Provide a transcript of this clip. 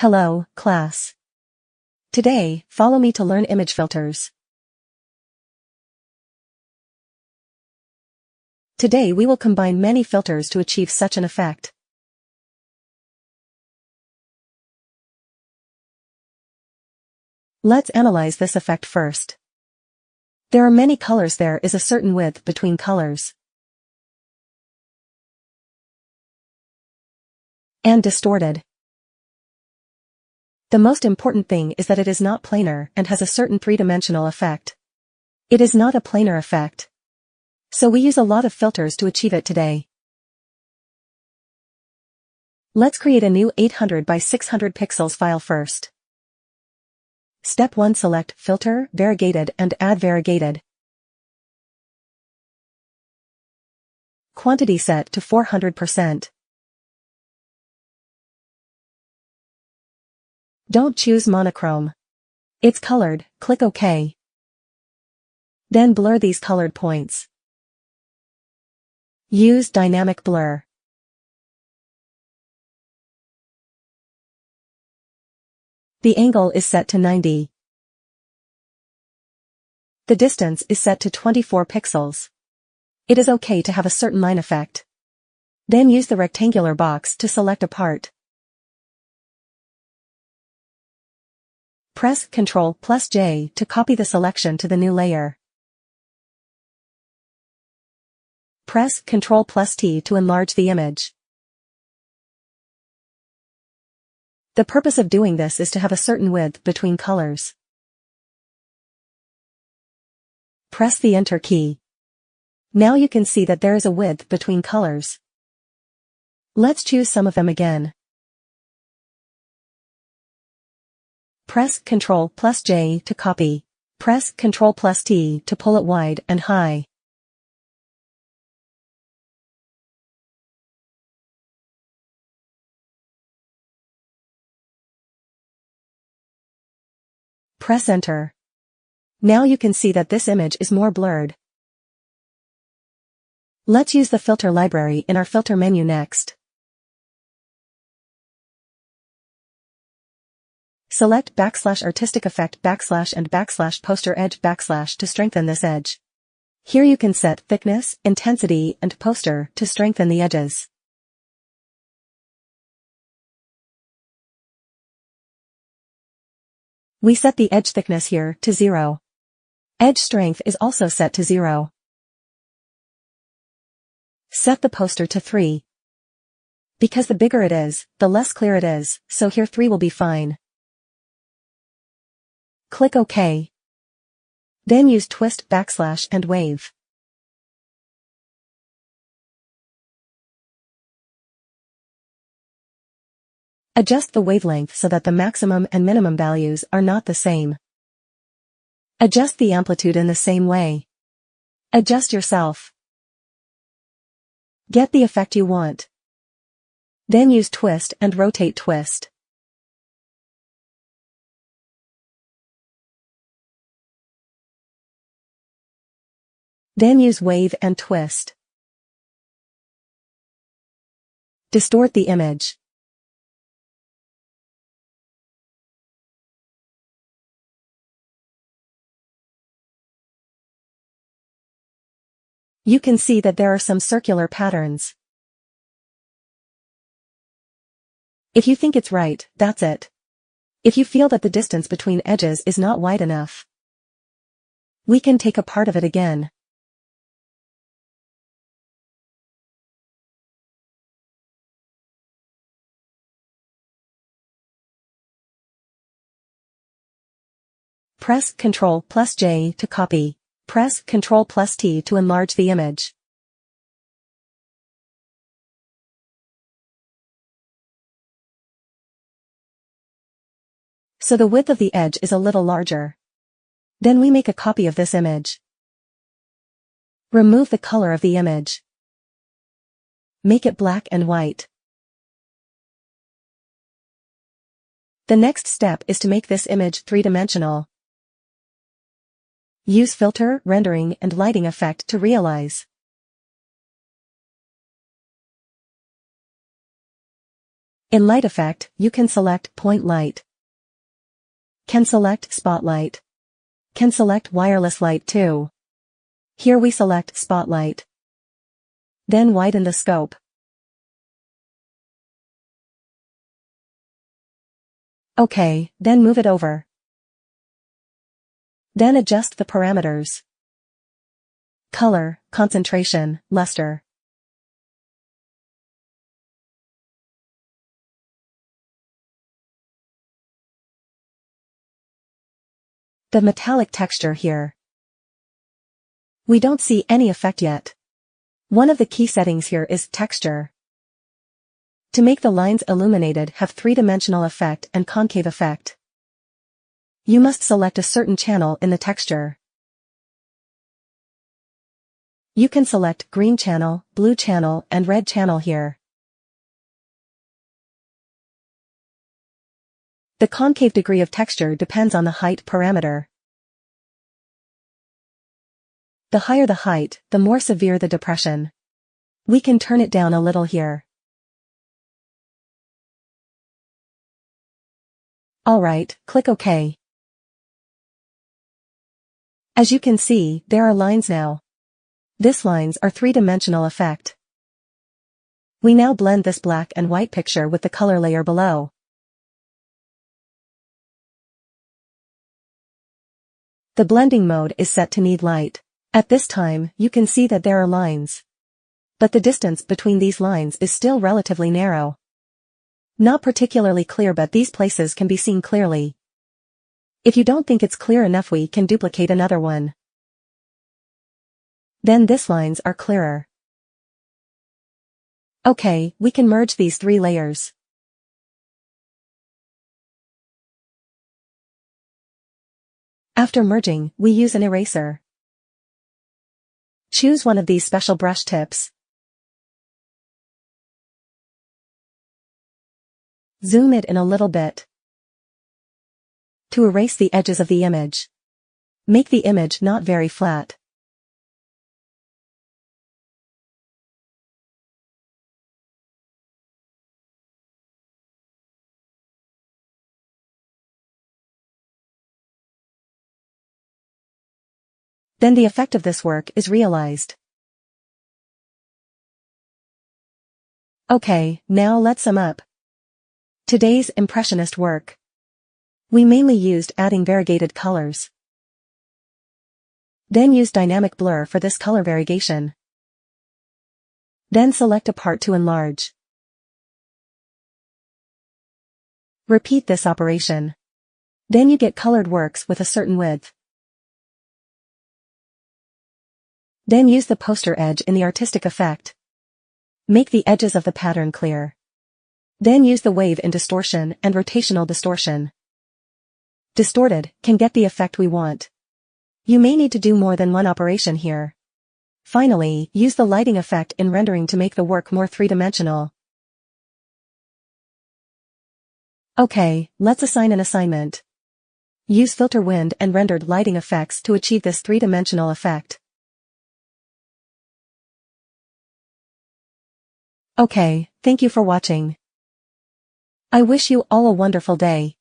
Hello, class. Today, follow me to learn image filters. Today we will combine many filters to achieve such an effect. Let's analyze this effect first. There are many colors. There is a certain width between colors. And distorted. The most important thing is that it is not planar and has a certain three-dimensional effect. It is not a planar effect. So we use a lot of filters to achieve it today. Let's create a new 800 by 600 pixels file first. Step 1. Select Filter, Variegated and add Variegated. Quantity set to 400%. Don't choose monochrome. It's colored, click OK. Then blur these colored points. Use dynamic blur. The angle is set to 90. The distance is set to 24 pixels. It is okay to have a certain line effect. Then use the rectangular box to select a part. Press Ctrl+J to copy the selection to the new layer. Press Ctrl+T to enlarge the image. The purpose of doing this is to have a certain width between colors. Press the Enter key. Now you can see that there is a width between colors. Let's choose some of them again. Press Ctrl+J to copy. Press Ctrl+T to pull it wide and high. Press Enter. Now you can see that this image is more blurred. Let's use the filter library in our filter menu next. Select \artistic effect and \poster edge to strengthen this edge. Here you can set thickness, intensity and poster to strengthen the edges. We set the edge thickness here to 0. Edge strength is also set to 0. Set the poster to 3. Because the bigger it is, the less clear it is, so here 3 will be fine. Click OK. Then use twist, and wave. Adjust the wavelength so that the maximum and minimum values are not the same. Adjust the amplitude in the same way. Adjust yourself. Get the effect you want. Then use twist and rotate twist. Then use wave and twist. Distort the image. You can see that there are some circular patterns. If you think it's right, that's it. If you feel that the distance between edges is not wide enough, we can take a part of it again. Press Ctrl+J to copy. Press Ctrl+T to enlarge the image. So the width of the edge is a little larger. Then we make a copy of this image. Remove the color of the image. Make it black and white. The next step is to make this image three-dimensional. Use filter, rendering and lighting effect to realize. In Light Effect, you can select Point Light. Can select Spotlight. Can select Wireless Light too. Here we select Spotlight. Then widen the scope. OK, then move it over. Then adjust the parameters. Color, concentration, luster. The metallic texture here. We don't see any effect yet. One of the key settings here is texture. To make the lines illuminated have three-dimensional effect and concave effect. You must select a certain channel in the texture. You can select green channel, blue channel, and red channel here. The concave degree of texture depends on the height parameter. The higher the height, the more severe the depression. We can turn it down a little here. Alright, click OK. As you can see, there are lines now. These lines are three-dimensional effect. We now blend this black and white picture with the color layer below. The blending mode is set to need light. At this time, you can see that there are lines. But the distance between these lines is still relatively narrow. Not particularly clear, but these places can be seen clearly. If you don't think it's clear enough, we can duplicate another one. Then these lines are clearer. Okay, we can merge these three layers. After merging, we use an eraser. Choose one of these special brush tips. Zoom it in a little bit. To erase the edges of the image. Make the image not very flat. Then the effect of this work is realized. Okay, now let's sum up. Today's Impressionist work. We mainly used adding variegated colors. Then use dynamic blur for this color variegation. Then select a part to enlarge. Repeat this operation. Then you get colored works with a certain width. Then use the poster edge in the artistic effect. Make the edges of the pattern clear. Then use the wave in distortion and rotational distortion. Distorted can get the effect we want. You may need to do more than one operation here. Finally, use the lighting effect in rendering to make the work more three-dimensional. Okay, let's assign an assignment. Use filter wind and rendered lighting effects to achieve this three-dimensional effect. Okay, thank you for watching. I wish you all a wonderful day.